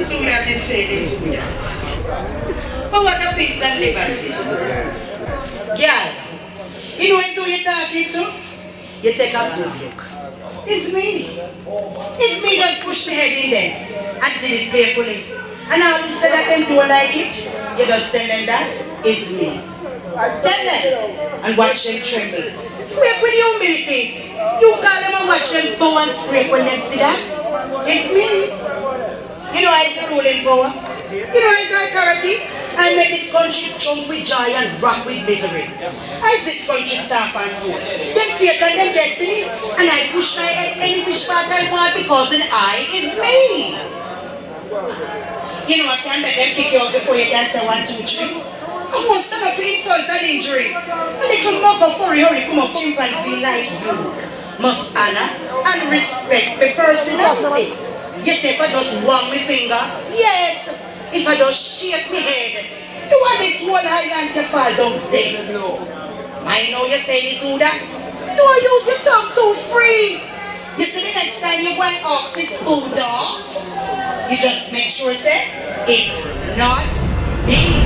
So that is said is good. But what a peace and liberty. Girl, you know who you're talking to? You take a good look. It's me. It's me that push my head in there and did it playfully. And now instead of them don't like it, you just tell them that it's me. Tell them and watch them tremble. Wait with humility. You call them and watch them bow and scrape when they see that. It's me. You know I is the ruling power. You know I is authority. I make this country jump with joy and rock with misery. I see this country staff and soul. Them faith and them destiny. And I push my head any which part I want because an I is me. You know I can't make them kick you out before you can say 1, 2, 3. I won't stand up for insult and injury. A little mugger for hurry come up chimpanzee like you. Must honor and respect my personality. Yes, if I just wag my finger, yes. If I just shake my head, you want this whole island to fall down there. I know you say this do that. Don't use your tongue too free. You see the next time you go and ask this who does, you just make sure say it's not me.